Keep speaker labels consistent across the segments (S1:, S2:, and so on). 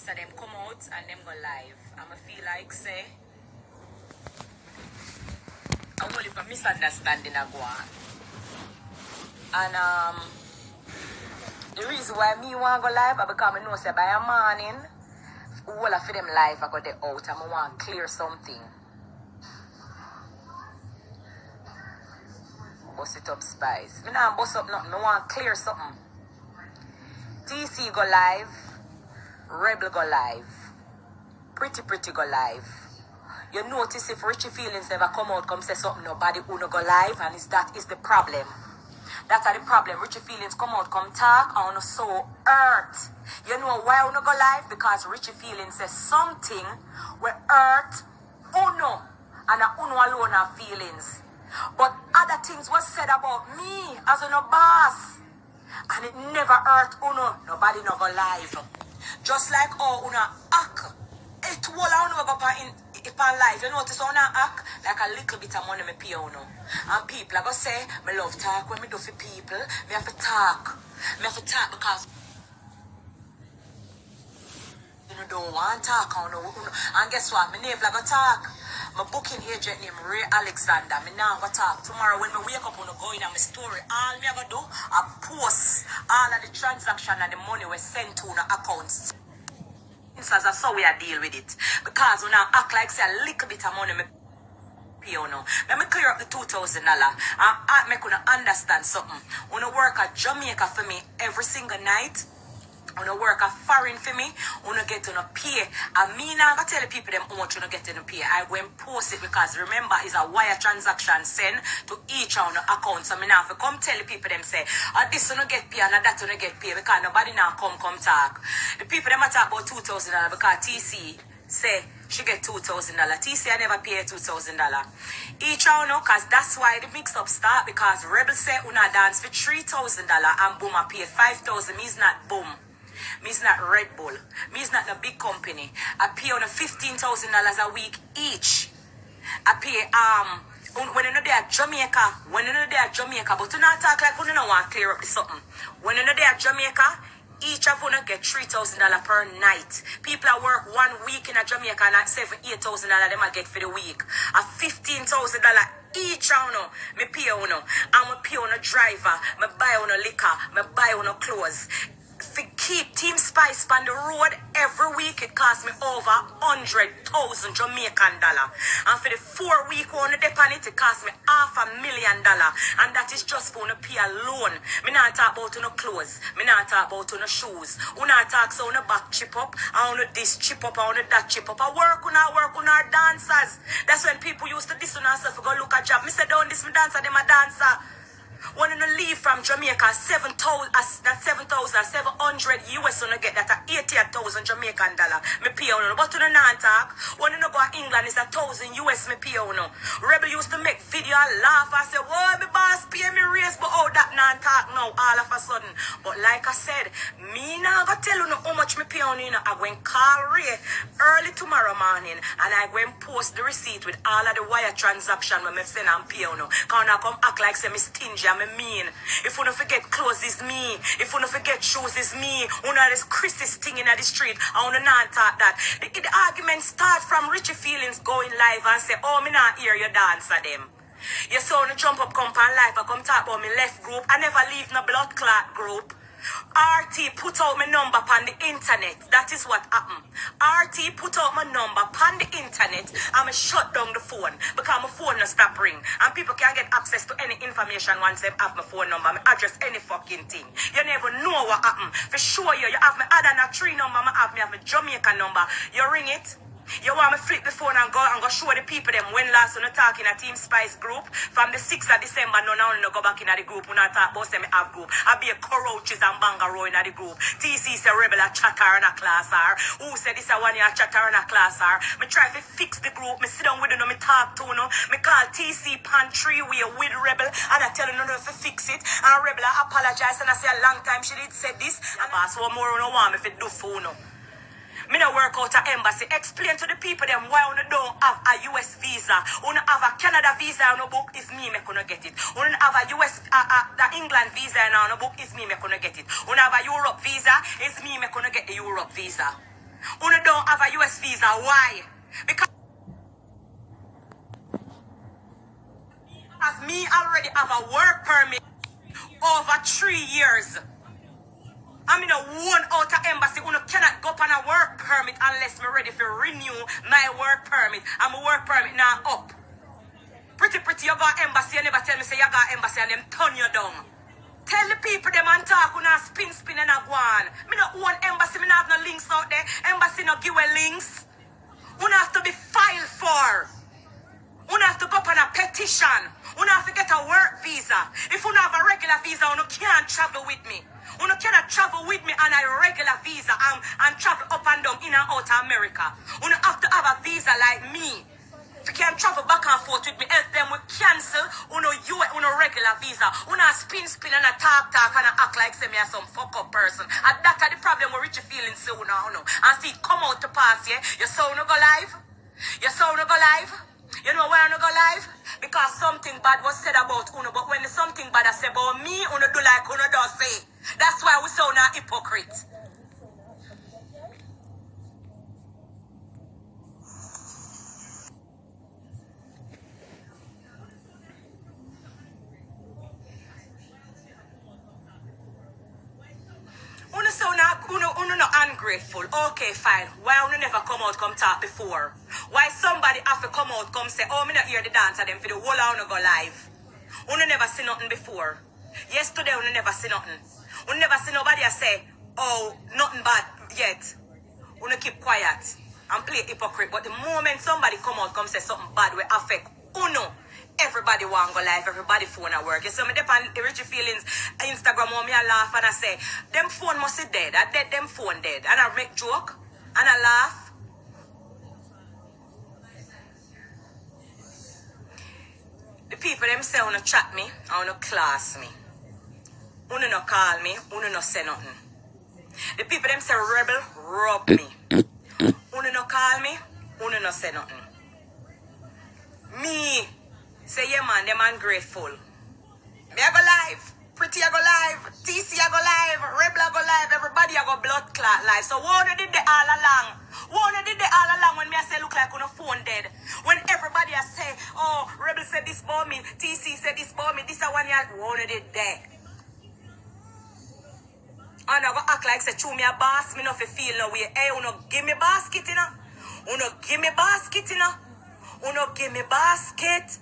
S1: most of them come out and them go live. I'ma feel like say I will if a misunderstanding a go on. And the reason why me want to go live is because I know say by a morning all of them live I go there out and I want to clear something. Bust it up, Spice. Me not bust up nothing. I want to clear something. TC go live. Rebel go live. Pretty go live. You notice if Richie feelings never come out, come say something, nobody who no go live, and that is the problem. That's the problem. Richie feelings come out, come talk, and so hurt. You know why we no go live? Because Richie feelings says something where hurt uno, and uno alone have feelings. But other things was said about me as a boss. And it never hurt uno. Nobody no go live. Just like uno act. It will uno go in life. You notice uno act like a little bit of money me pay uno. And people are going to say, me love talk when me do for people. Me have to talk. Me have to talk because you don't want to talk uno. And guess what? Me never go talk. My booking agent named Ray Alexander. Me now go talk. Tomorrow when me wake up, I'm go in on my story. All me go do, I post all of the transaction and the money we sent to the accounts. That's how we deal with it. Because when I act like say a little bit of money me pay you know. Let me clear up the $2,000 and I make you understand something. When I work at Jamaica for me every single night. When I work a foreign for me, when I get to no pay. And me now I tell the people them how much you no get to no pay. I go and post it because remember it's a wire transaction sent to each on the account. So me now if I come tell the people them say, this you no get pay and that you no get pay because nobody now come talk. The people them a talk about $2,000 because TC say she get $2,000. TC I never pay $2,000. Each one know cause that's why the mix up start because Rebel say una dance for $3,000 and boom I pay $5,000. Me's not boom. Me's not Red Bull. Me's not a big company. I pay on $15,000 a week each. I pay when you know they are Jamaica, but you not talk like you don't want to clear up the something. When you know they are Jamaica, each of them get $3,000 per night. People that work 1 week in a Jamaica and at $7,000-8,000 them I get for the week. A $15,000 each one, me pay on. And me pay on a driver, me buy on a liquor, me buy on a clothes. To keep Team Spice on the road every week, it costs me over $100,000 Jamaican dollar. And for the 4 week on the dep on it costs me $500,000. And that is just for the pay alone. Me not talk about no clothes. Me not talk about no shoes. We not talk so on the back chip up, on this chip up, on that chip up. I work on our dancers. That's when people used to diss on ourselves go look at job. Me say don't this me dancer, them a dancer. When you leave from Jamaica, 7,700 US on get that at 88,000 Jamaican dollar. Me pay on. But to the non-talk, when you go to England, it's 1,000 US me pay on. Rebel used to make video and laugh and say, "Whoa, my boss pay me raise," but all that non-talk now all of a sudden. But like I said, me now go tell you how much me pay on. You know, I go and call Ray early tomorrow morning and I go and post the receipt with all of the wire transaction when me send and pay on. Can't I come act like say me stingy. I mean, if you don't forget clothes is me, if you don't forget shoes is me, one of this Chris's thing in the street, I want to not talk that. The argument start from Richie feelings going live and say, "Oh, me not hear you dance at them." You saw me jump up, come on live, I come talk about me left group, I never leave no blood clot group. RT put out my number on the internet. That is what happened. RT put out my number on the internet and I shut down the phone because my phone no stop ring. And people can't get access to any information once they have my phone number. I address any fucking thing. You never know what happened. For sure you have my other than 3 number, I have my Jamaican number. You ring it. You want me flip the phone and go show the people them when last when I talk in a Team Spice group from the 6th of December. No, now no go back in the group when I talk about them have group. I be a Coroaches and Bangaroo in the group. TC say Rebel a chatter in a class or who said this a one year chatter in a class or me try to fix the group. Me sit down with them, me talk to them. Me call TC Pantry we with Rebel and I tell them no to fix it. And Rebel I apologize and I say a long time she did say this and boss one more no want me if it do for no. Me no work out at embassy. Explain to the people them why you don't have a US visa. You have a Canada visa on the book is me gonna get it. You have a US the England visa on the book is me gonna get it. You have a Europe visa is me gonna get the Europe visa. Una don't have a US visa. Why? Because me already have a work permit over 3 years. I'm in a one outer embassy. Una cannot go up on a work permit unless me ready to renew my work permit. And my work permit now up. Pretty, you got embassy, you never tell me say you got embassy and them turn you down. Tell the people them and talk, una spin and a go on. Me no own embassy, me no have no links out there. Embassy no give away links. Una have to be filed for. Una have to go up on a petition. Una have to get a work visa. If una have a regular visa, una can't travel with me. Una cannot travel with me on a regular visa and travel up and down in and out of America. Una have to have a visa like me. If you can't travel back and forth with me, else then we cancel uno regular visa. Una spin and a talk and a act like say me as some fuck up person. And that's the problem with Richie feeling so now. And see it come out to pass, yeah? Your sound no go live? Your sound no go live? You know why I no go live? Because something bad was said about Uno, but when something bad I say about me, Uno do like Uno does say. That's why we sound a hypocrite. Uno no ungrateful. Okay, fine. Why Uno never come out come talk before? Why somebody have to come out come say, oh, me not hear the dance of them for the whole Uno go live? Uno never see nothing before. Yesterday Uno never see nothing. Uno never see nobody say, oh, nothing bad yet. Uno keep quiet and play hypocrite. But the moment somebody come out come say something bad will affect Uno, everybody want go live, everybody phone at work. You see me depend Richie feelings Instagram on me I laugh and I say, them phone must be dead. I dead them phone dead. And I make joke and I laugh. The people them say wanna chat me, I wanna class me. Uno no call me, uno no say nothing. The people them say rebel, rub me. Uno no call me, uno no say nothing. Me say yeah man, them ungrateful. Me I go live, Pretty I go live, TC I go live, Rebel I go live, everybody I go blood clot live. So what did they all along? What did they all along when me I say look like on a phone dead? When everybody I say, oh, Rebel said this about me, TC said this about me, this a one year, what did they? And I go act like say chew me a boss, me no feel no way. Hey, uno give me basket, you know? Uno give me basket, you know? Uno give me basket.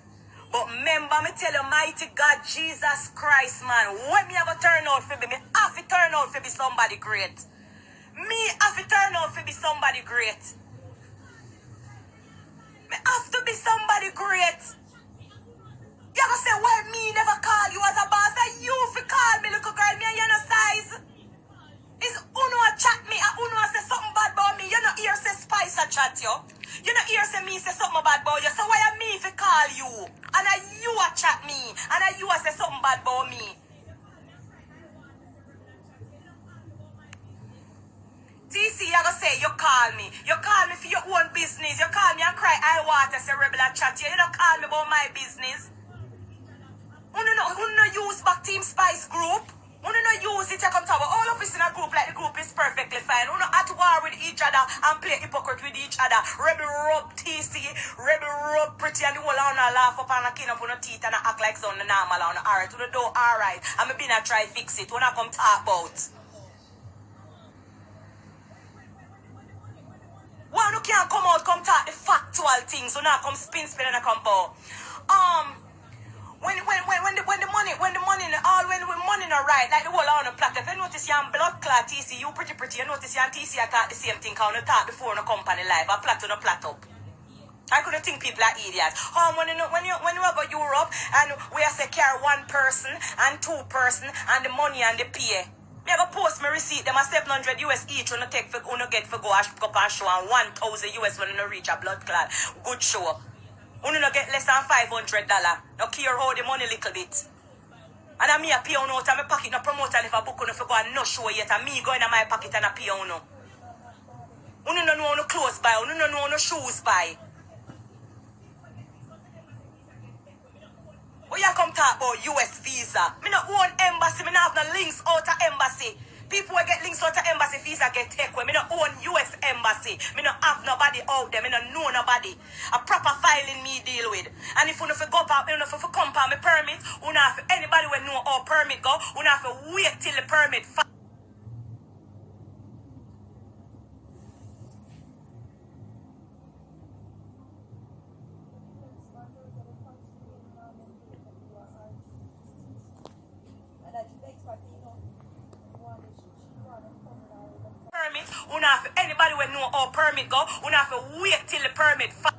S1: But remember, me tell you, mighty God, Jesus Christ, man, when me have a turn out for me have to turn out for be somebody great. Me have to turn out for be somebody great. Me have to be somebody great. You gonna say, why me never call you as a boss? That you fi call me, little girl, me and you no size. Is Uno a chat me and Uno a say something bad about me? You no hear say Spice a chat you. You no hear say me say something bad about you. So why am me if I call you? And a you a chat me. And a you a say something bad about me. TC, you gonna say you call me. You call me for your own business. You call me and cry I water say Rebel a chat you. You don't call me about my business. Uno no use back Team Spice group. Uno no use it to come to all of us in a group like the group is perfectly fine. Uno at war with each other and play hypocrite with each other. Rebel rub TC, Rebel rub Pretty and the whole on a laugh up and a kin up on the teeth and a act like something normal on the alright. Uno do alright. I'm a been a try fix it. Uno come talk about. One who can't come out, come talk the factual things. Uno come spin and a come bow. When the money not right, like the whole on the plot. If you notice you blood clot TC, you pretty, you notice you and TC I thought the same thing on the talk before on the company live. I plot on the plot up. I couldn't think people are idiots. When you go Europe and we have to carry one person and two person and the money and the pay. Me go post my receipt, them a 700 US each when you take for get for go and show and 1,000 US when you reach a blood clot. Good show. You no get less than $500. No care how the money little bit. And I me a pay on out of my pocket, no promoter if a book on for go and no show yet. And me going in my pocket and a pay on no. You no know no clothes buy, you no know no shoes buy. When you come talk about US visa, me no own embassy, me no have no links out of embassy. People will get links out of embassy visa get take away. Me no own US embassy. embassy. Me no have nobody out there. Me no know nobody. A proper filing me deal with. And if you know if you go up, you know if you come for me permit, you know if anybody will know how permit go, you know have to wait till the permit. Permit, you know if anybody will know how permit go, you know have to wait till the permit.